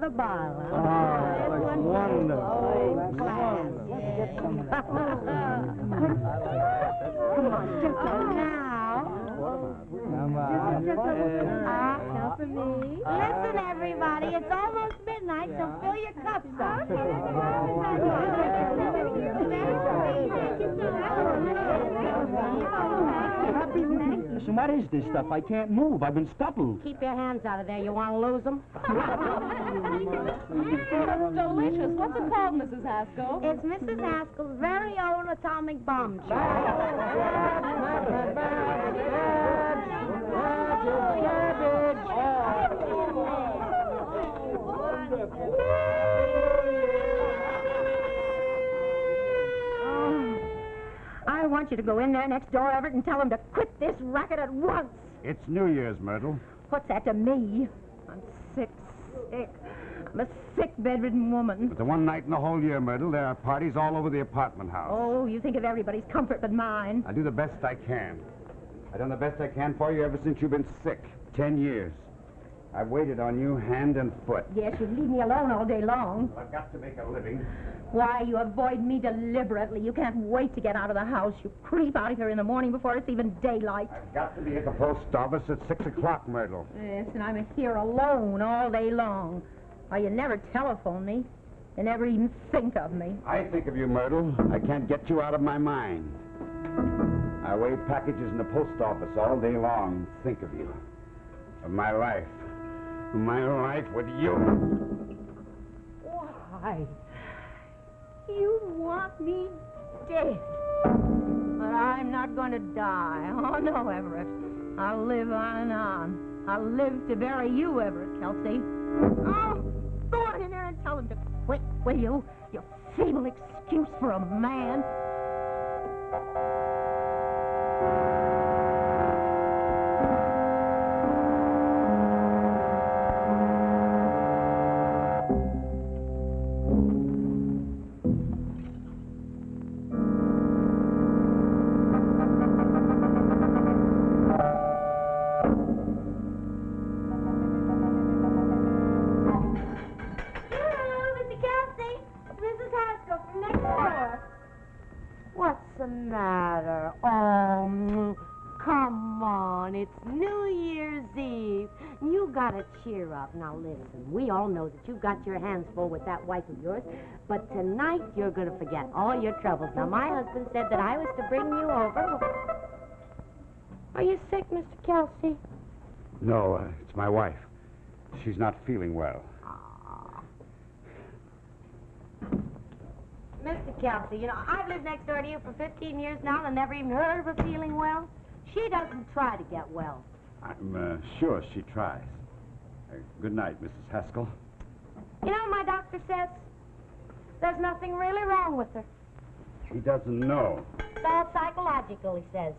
a bottle. Oh, that's wonderful. Oh, That's let's get some of that. Come on, just now. Come on. Now for me. Listen, everybody, it's almost midnight, so fill your cups up. Listen, what is this stuff? I can't move. I've been stuffed. Keep your hands out of there. You want to lose them? That's delicious. What's it called, Mrs. Haskell? It's Mrs. Haskell's very own atomic bomb I want you to go in there next door, Everett, and tell them to quit this racket at once. It's New Year's, Myrtle. What's that to me? I'm sick. I'm a sick, bedridden woman. But the one night in the whole year, Myrtle, there are parties all over the apartment house. Oh, you think of everybody's comfort but mine. I do the best I can. I've done the best I can for you ever since you've been sick. 10 years. I've waited on you hand and foot. Yes, you leave me alone all day long. I've got to make a living. Why, you avoid me deliberately. You can't wait to get out of the house. You creep out of here in the morning before it's even daylight. I've got to be at the post office at 6 o'clock, Myrtle. Yes, and I'm here alone all day long. Why, you never telephone me. You never even think of me. I think of you, Myrtle. I can't get you out of my mind. I weigh packages in the post office all day long. Think of you. Of my life. My life with you. Why? You want me dead. But I'm not going to die. Oh, no, Everett. I'll live on and on. I'll live to bury you, Everett, Kelsey. Oh, go on in there and tell him to quit, will you? You feeble excuse for a man. Matter? Oh, come on. It's New Year's Eve. You gotta cheer up. Now, listen, we all know that you've got your hands full with that wife of yours, but tonight you're gonna forget all your troubles. Now, my husband said that I was to bring you over. Are you sick, Mr. Kelsey? No, it's my wife. She's not feeling well. Mr. Kelsey, you know, I've lived next door to you for 15 years now and never even heard of her feeling well. She doesn't try to get well. I'm sure she tries. Good night, Mrs. Haskell. You know, my doctor says there's nothing really wrong with her. He doesn't know. It's all psychological, he says.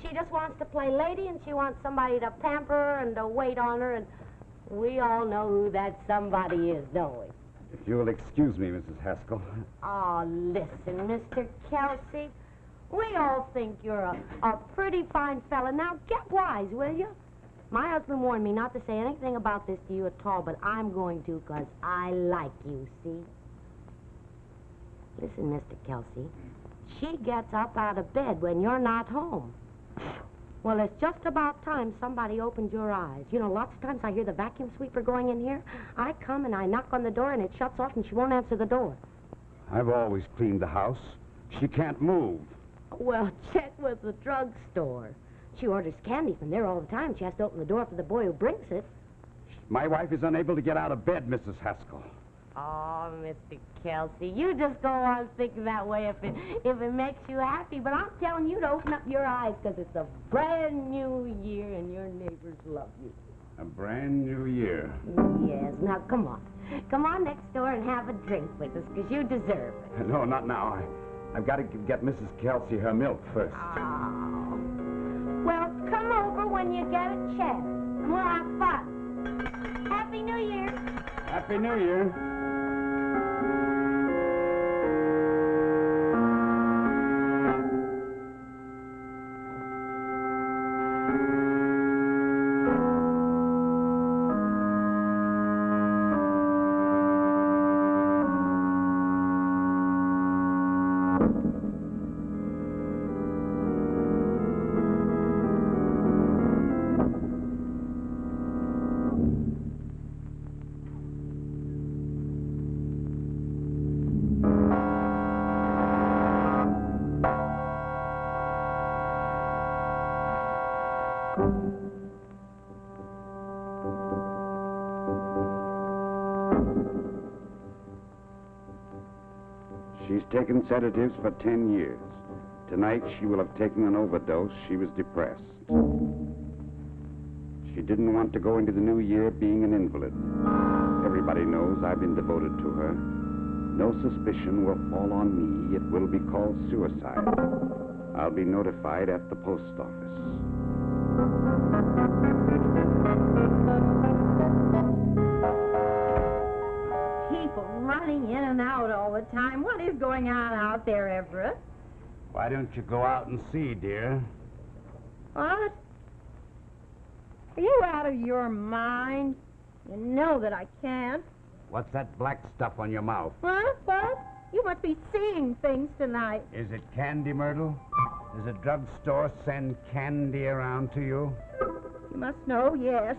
She just wants to play lady and she wants somebody to pamper her and to wait on her, and we all know who that somebody is, don't we? If you'll excuse me, Mrs. Haskell. Oh, listen, Mr. Kelsey. We all think you're a pretty fine fella. Now, get wise, will you? My husband warned me not to say anything about this to you at all, but I'm going to because I like you, see? Listen, Mr. Kelsey, she gets up out of bed when you're not home. Well, it's just about time somebody opened your eyes. You know, lots of times I hear the vacuum sweeper going in here. I come and I knock on the door and it shuts off and she won't answer the door. I've always cleaned the house. She can't move. Well, check with the drugstore. She orders candy from there all the time. She has to open the door for the boy who brings it. My wife is unable to get out of bed, Mrs. Haskell. Oh, Mr. Kelsey, you just go on thinking that way if it makes you happy. But I'm telling you to open up your eyes because it's a brand new year and your neighbors love you. A brand new year. Yes. Now, come on. Come on next door and have a drink with us because you deserve it. No, not now. I've got to get Mrs. Kelsey her milk first. Oh. Well, come over when you get a chance. And we'll have fun. Happy New Year. Happy New Year. taken sedatives for 10 years. Tonight, she will have taken an overdose. She was depressed. She didn't want to go into the new year being an invalid. Everybody knows I've been devoted to her. No suspicion will fall on me. It will be called suicide. I'll be notified at the post office. People running in and out all the time. What is going on out there, Everett? Why don't you go out and see, dear? What? Are you out of your mind? You know that I can't. What's that black stuff on your mouth? Huh? What? You must be seeing things tonight. Is it candy, Myrtle? Does a drugstore send candy around to you? You must know, yes.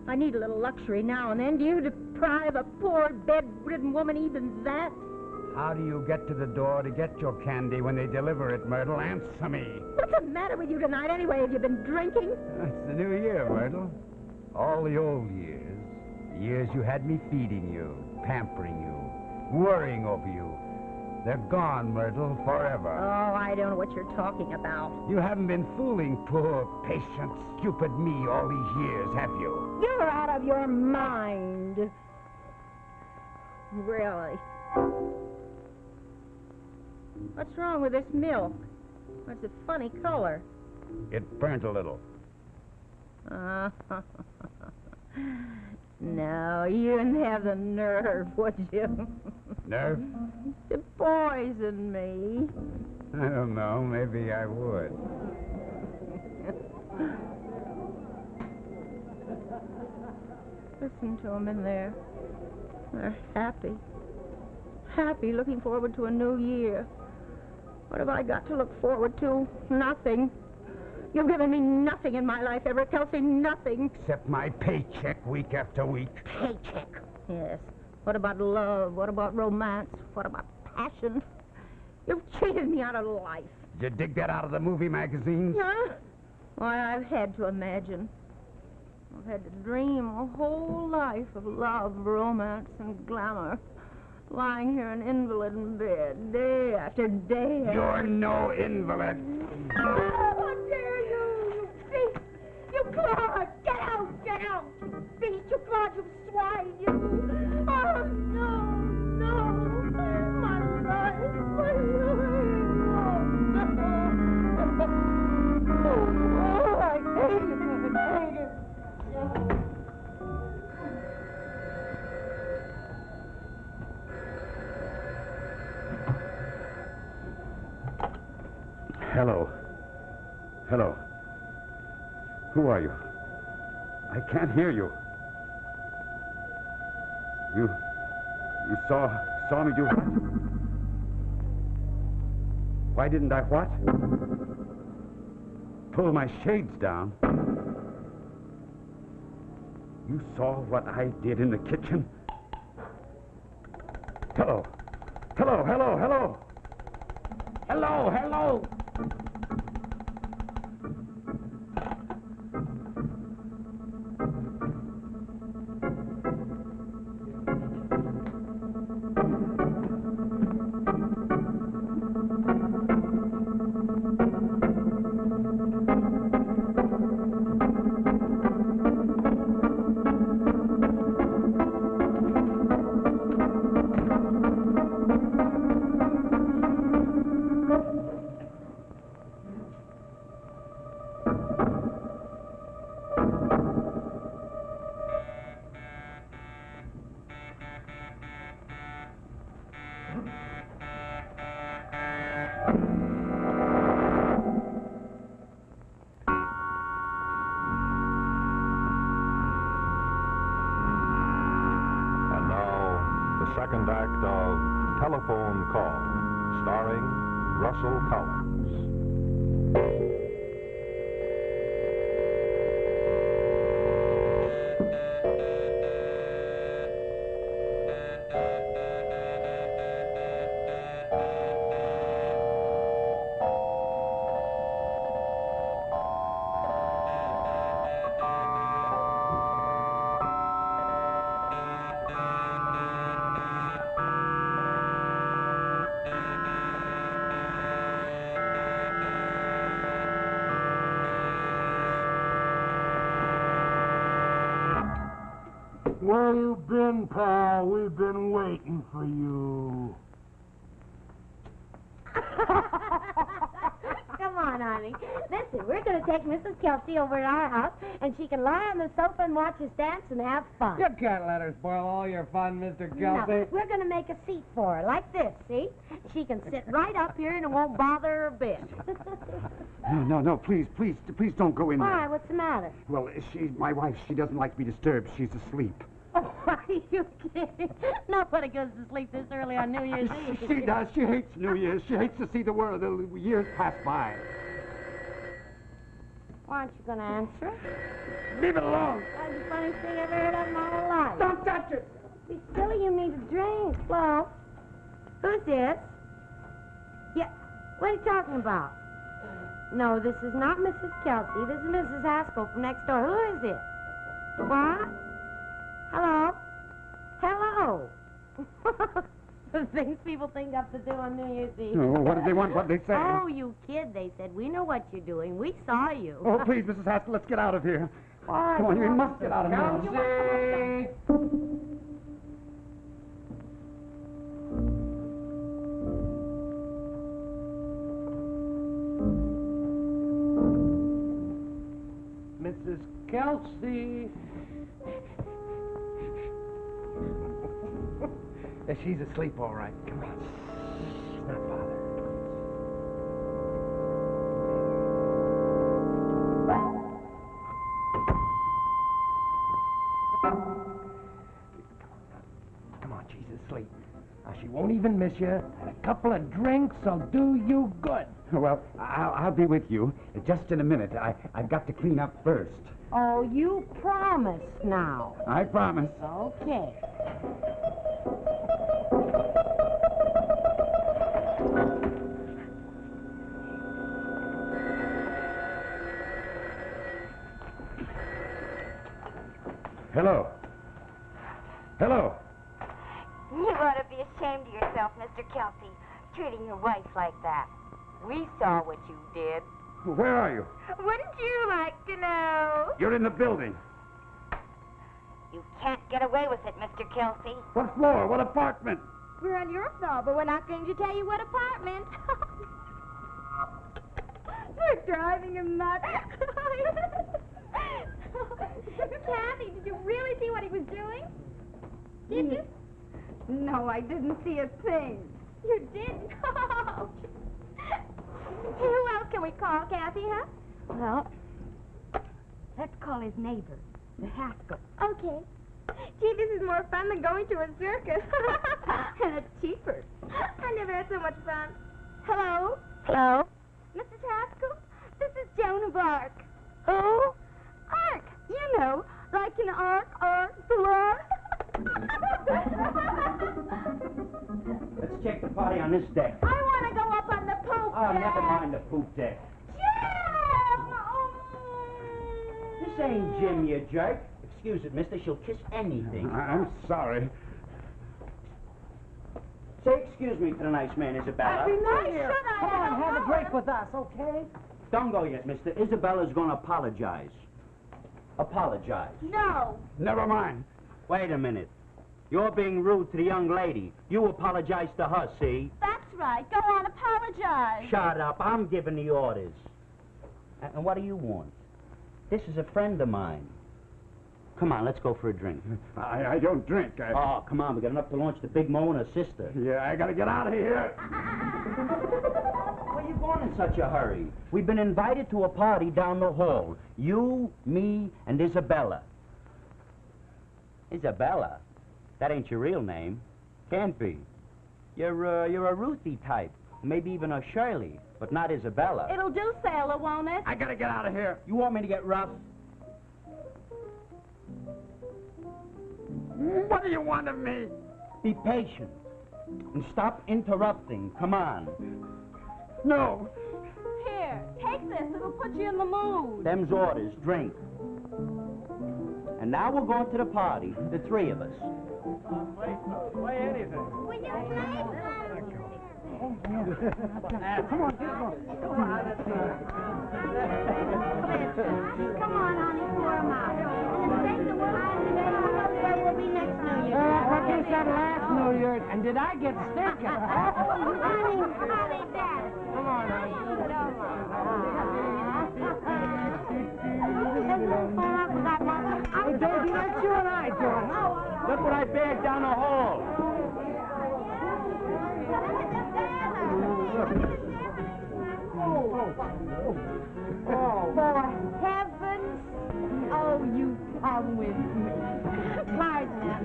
I need a little luxury now and then. Do you deprive a poor, bedridden woman even that? How do you get to the door to get your candy when they deliver it, Myrtle? Answer me. What's the matter with you tonight, anyway? Have you been drinking? It's the new year, Myrtle. All the old years. The years you had me feeding you, pampering you, worrying over you. They're gone, Myrtle, forever. Oh, I don't know what you're talking about. You haven't been fooling poor, patient, stupid me all these years, have you? You're out of your mind. Really. What's wrong with this milk? It's a funny color. It burnt a little. No, you wouldn't have the nerve, would you? Nerve? To poison me. I don't know. Maybe I would. Listen to them in there. They're happy. Happy, looking forward to a new year. What have I got to look forward to? Nothing. You've given me nothing in my life ever, Kelsey, nothing. Except my paycheck week after week. Paycheck. Yes. What about love? What about romance? What about passion? You've cheated me out of life. Did you dig that out of the movie magazines? Huh? Why, I've had to imagine. I've had to dream a whole life of love, romance, and glamour. Lying here an invalid in bed, day after day. You're no invalid. Oh, how dare you, you beast! You Claude! Get out! Get out! You beast! You Claude! You swine! You... Oh, no! No! My life! My life! Oh, I hate it! I hate it! Hello. Hello. Who are you? I can't hear you. You saw me do what? Why didn't I what? Pull my shades down. You saw what I did in the kitchen? Hello. Hello, hello, hello. Hello, hello. Second act of Telephone Call, starring Russell Collins. Where you been, pal? We've been waiting for you. Come on, honey. Listen, we're going to take Mrs. Kelsey over to our house, and she can lie on the sofa and watch us dance and have fun. You can't let her spoil all your fun, Mr. No, Kelsey. we're going to make a seat for her, like this, see? She can sit right up here and it won't bother her a bit. No, please don't go in there. Why? What's the matter? Well, my wife, she doesn't like to be disturbed. She's asleep. Oh, are you kidding? Nobody goes to sleep this early on New Year's Eve. She does. She hates New Year's. She hates to see the years pass by. Why aren't you going to answer it? Leave it alone. That's the funniest thing I've ever heard of in my whole life. Don't touch it. Be silly, you need a drink. Hello? Who's this? Yeah, what are you talking about? No, this is not Mrs. Kelsey. This is Mrs. Haskell from next door. Who is this? What? Hello? Hello? The things people think up to do on New Year's Eve. Oh, what did they want? What did they say? Oh, you kid, they said. We know what you're doing. We saw you. Oh, please, Mrs. Haskell, let's get out of here. Why? Come on, we must get out of here. Mrs. Kelsey. Yeah, she's asleep, all right. Come on. She's not bothered. Come on, she's asleep. Now, she won't even miss you, and a couple of drinks will do you good. Well, I'll be with you just in a minute. I've got to clean up first. Oh, you promised now. I promise. Okay. Hello. Hello. You ought to be ashamed of yourself, Mr. Kelsey, treating your wife like that. We saw what you did. Where are you? Wouldn't you like to know? You're in the building. You can't get away with it, Mr. Kelsey. What floor? What apartment? We're on your floor, but we're not going to tell you what apartment. You're driving him nuts. Kathy, did you really see what he was doing? Did you? No, I didn't see a thing. You didn't? Who else can we call, Kathy, huh? Well, let's call his neighbor, the Haskell. Okay. Gee, this is more fun than going to a circus. And it's cheaper. I never had so much fun. Hello? Hello? Mrs. Haskell? This is Joan of Arc. Who? Arc, you know, like an arc salon. Let's check the party on this deck. I want to go up on the poop Oh, deck. never mind the poop deck. Jim! This ain't Jim, you jerk. Excuse it, mister. She'll kiss anything. I'm sorry. Say excuse me to the nice man, Isabella. Why should I? Come I on, don't have know a drink her. with us, okay? Don't go yet, mister. Isabella's gonna apologize. Apologize. No. Never mind. Wait a minute. You're being rude to the young lady. You apologize to her, see? That's right. Go on, apologize. Shut up. I'm giving the orders. And what do you want? This is a friend of mine. Come on, let's go for a drink. I don't drink. Oh, come on. We got enough to launch the Big Mo and her sister. Yeah, I gotta get out of here. Where you going in such a hurry? We've been invited to a party down the hall. You, me, and Isabella. Isabella? That ain't your real name. Can't be. You're a Ruthie type. Maybe even a Shirley, but not Isabella. It'll do, sailor, won't it? I gotta get out of here. You want me to get rough? What do you want of me? Be patient. And stop interrupting. Come on. No. Here, take this. It'll put you in the mood. Them's orders. Drink. And now we're going to the party, the three of us. Play anything. Will you play? Come on, get going. Come on, honey, pour 'em out. And the steak that we'll have today, who knows where we'll be next New Year? What you said last New Year's, and did I get sick? Honey, Dad. Come on, honey. Hey, Daisy, that's you and I doing. Look what I bagged down the hall. For heaven's oh, you come with me. Pardon.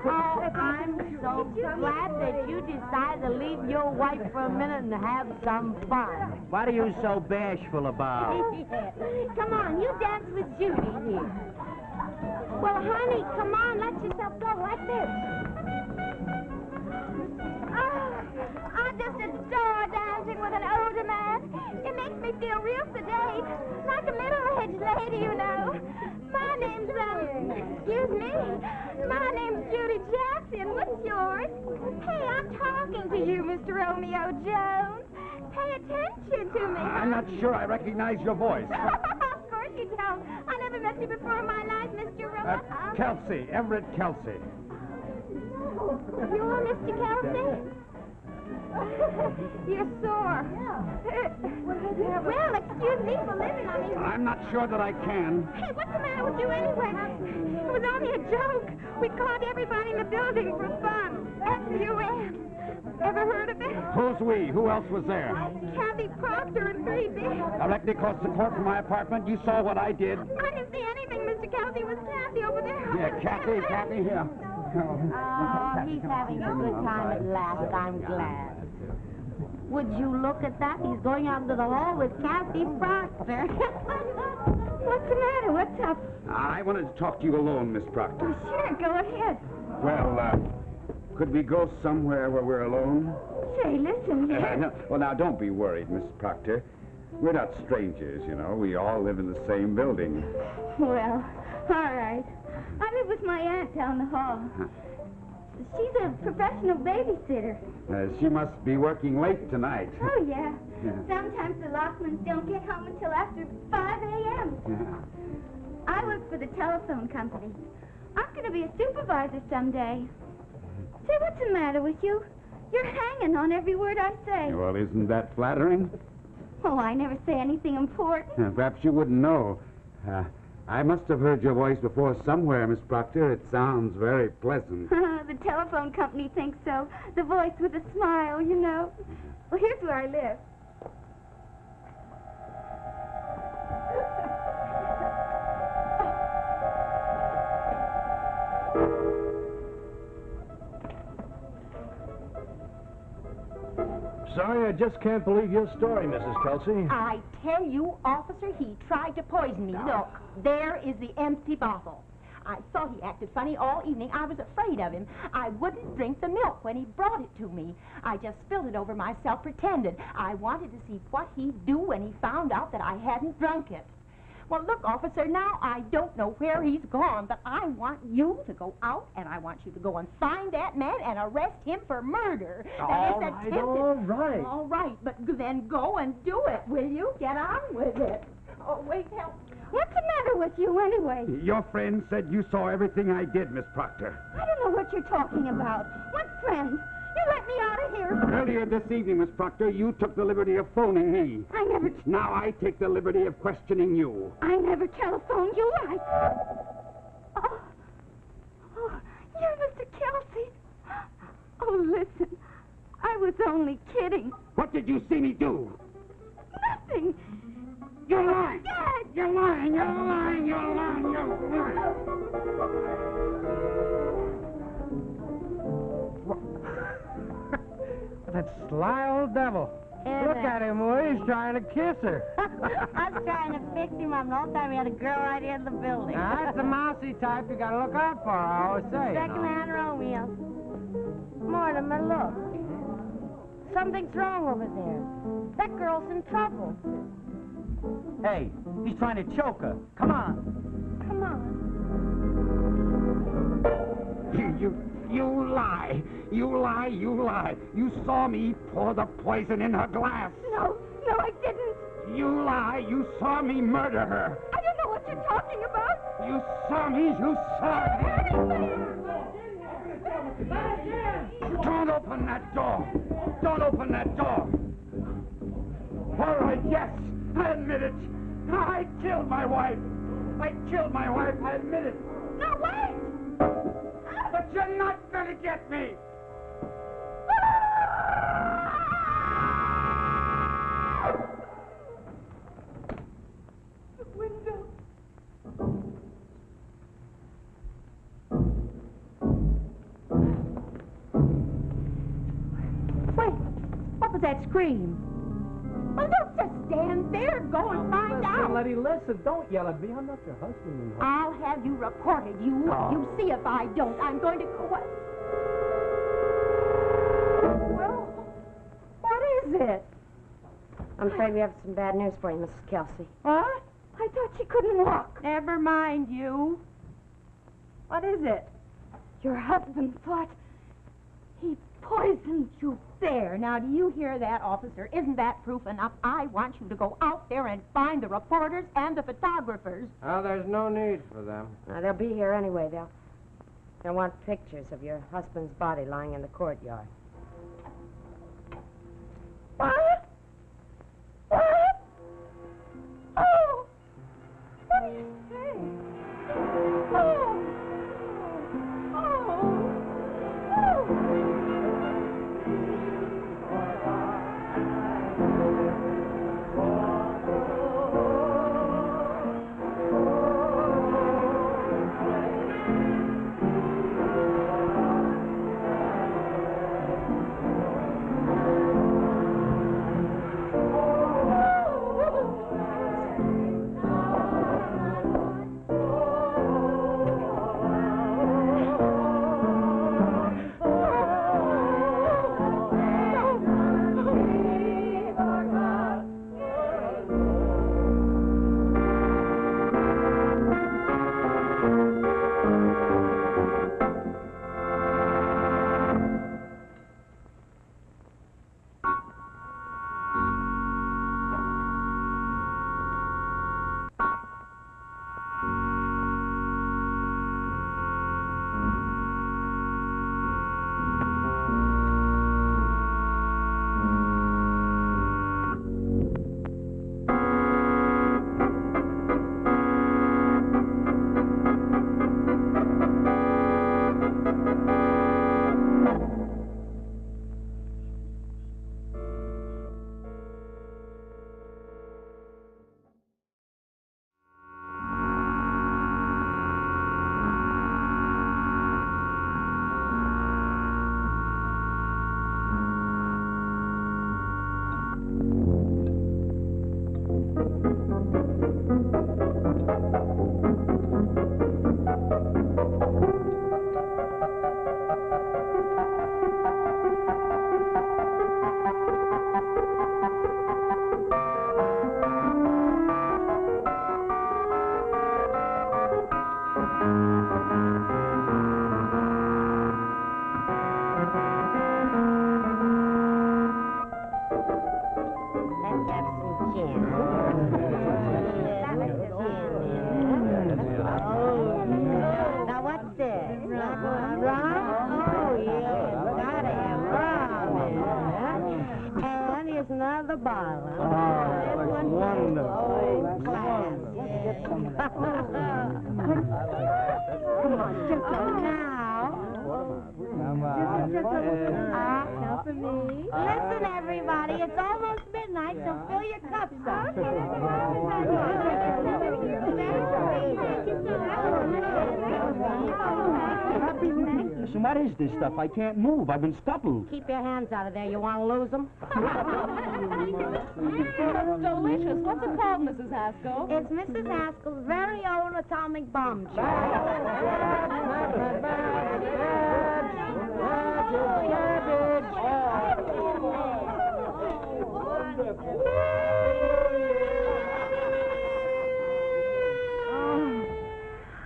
Oh, I'm so glad that you decided to leave your wife for a minute and have some fun. What are you so bashful about? Come on, you dance with Judy here. Well, honey, come on, let yourself go like this. Oh, I just adore dancing with an older man. It makes me feel real sedate, like a middle-aged lady, you know. My name's, excuse me, my name's Judy Jackson. What's yours? Hey, I'm talking to you, Mr. Romeo Jones. Pay attention to me. I'm not sure I recognize your voice. Of course you don't. I never met you before in my life, Mr. Romeo. Kelsey, Everett Kelsey. You're Mr. Kelsey? You're sore. Well, excuse me for living. I mean... I'm not sure that I can. Hey, what's the matter with you anyway? It was only a joke. We caught everybody in the building for fun. S-U-N. Ever heard of it? Who's we? Who else was there? Kathy Proctor and Baby. Directly across the court from my apartment. You saw what I did. I didn't see anything, Mr. Kelsey. It was Kathy over there. Yeah, Kathy, here. Oh, he's having a good time at last. I'm glad. Would you look at that? He's going out into the hall with Kathy Proctor. What's the matter? What's up? I wanted to talk to you alone, Miss Proctor. Oh, sure, go ahead. Well, could we go somewhere where we're alone? Say, listen here. No, well, now, don't be worried, Miss Proctor. We're not strangers, you know. We all live in the same building. Well, all right. I live with my aunt down the hall. She's a professional babysitter. She must be working late tonight. Oh, yeah. Sometimes the Lachmans don't get home until after 5 a.m. I work for the telephone company. I'm going to be a supervisor someday. Say, what's the matter with you? You're hanging on every word I say. Well, isn't that flattering? Oh, I never say anything important. Perhaps you wouldn't know. I must have heard your voice before somewhere, Miss Proctor. It sounds very pleasant. The telephone company thinks so. The voice with a smile, you know. Well, here's where I live. Sorry, I just can't believe your story, Mrs. Kelsey. I tell you, officer, he tried to poison me. Look, there is the empty bottle. I saw he acted funny all evening. I was afraid of him. I wouldn't drink the milk when he brought it to me. I just spilled it over myself, pretended. I wanted to see what he'd do when he found out that I hadn't drunk it. Well, look, officer, now I don't know where he's gone, but I want you to go out, and I want you to go and find that man and arrest him for murder. All right. All right, but then go and do it, will you? Get on with it. Oh, wait, help. What's the matter with you, anyway? Your friend said you saw everything I did, Miss Proctor. I don't know what you're talking about. What friend? You let me out of here. Earlier this evening, Miss Proctor, you took the liberty of phoning me. I never... Now I take the liberty of questioning you. I never telephoned you. Oh, you're Mr. Kelsey. Oh, listen. I was only kidding. What did you see me do? Nothing. You're lying. Dad! You're lying. You're lying. You're lying. You're lying. That sly old devil. Look at him, Will. He's trying to kiss her. I was trying to fix him up the whole time. He had a girl right here in the building. Now, that's the mousy type you gotta look out for, I always say. Second-hand Romeo. Mortimer, look. Something's wrong over there. That girl's in trouble. Hey, he's trying to choke her. Come on. Come on. You lie. You lie. You lie. You saw me pour the poison in her glass. No, I didn't. You lie. You saw me murder her. I don't know what you're talking about. You saw me. You saw me. Don't open that door. Don't open that door. All right, yes, I admit it. I killed my wife. I killed my wife. I admit it. No, wait! But you're not going to get me. The window. Wait, what was that scream? Well, don't just stand there. Go and find out. Letty, listen. Don't yell at me. I'm not your husband. I'll have you reported. You see if I don't. I'm going to go. Well, what is it? I'm afraid we have some bad news for you, Mrs. Kelsey. What? I thought she couldn't walk. Never mind you. What is it? Your husband thought he poisoned you. There. Now, do you hear that, officer? Isn't that proof enough? I want you to go out there and find the reporters and the photographers. Oh, there's no need for them. They'll be here anyway. They'll want pictures of your husband's body lying in the courtyard. What? What? Oh! What are you saying? Oh! Another bottle. Oh, that's wonderful. Oh, class. Let's get some of that. Come on, just now. Now for me. Listen, everybody, it's almost midnight, so fill your cups up. Listen, what is this stuff? I can't move. I've been scuttled. Keep your hands out of there. You want to lose them? Delicious. What's it called, Mrs. Haskell? It's Mrs. Haskell's very own atomic bomb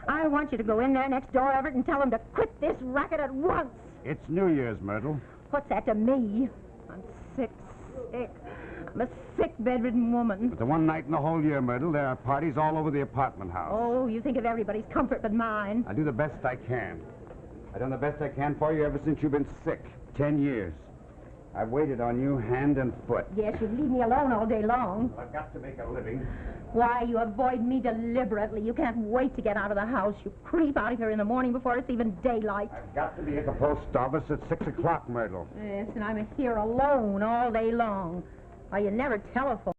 I want want you to go in there next door, Everett, and tell them to quit this racket at once. It's New Year's, Myrtle. What's that to me? I'm sick. I'm a sick, bedridden woman. But the one night in the whole year, Myrtle, there are parties all over the apartment house. Oh, you think of everybody's comfort but mine. I do the best I can. I've done the best I can for you ever since you've been sick. 10 years. I've waited on you hand and foot. Yes, you leave me alone all day long. I've got to make a living. Why, you avoid me deliberately. You can't wait to get out of the house. You creep out of here in the morning before it's even daylight. I've got to be at the post office at 6 o'clock, Myrtle. Yes, and I'm here alone all day long. Why, you never telephone.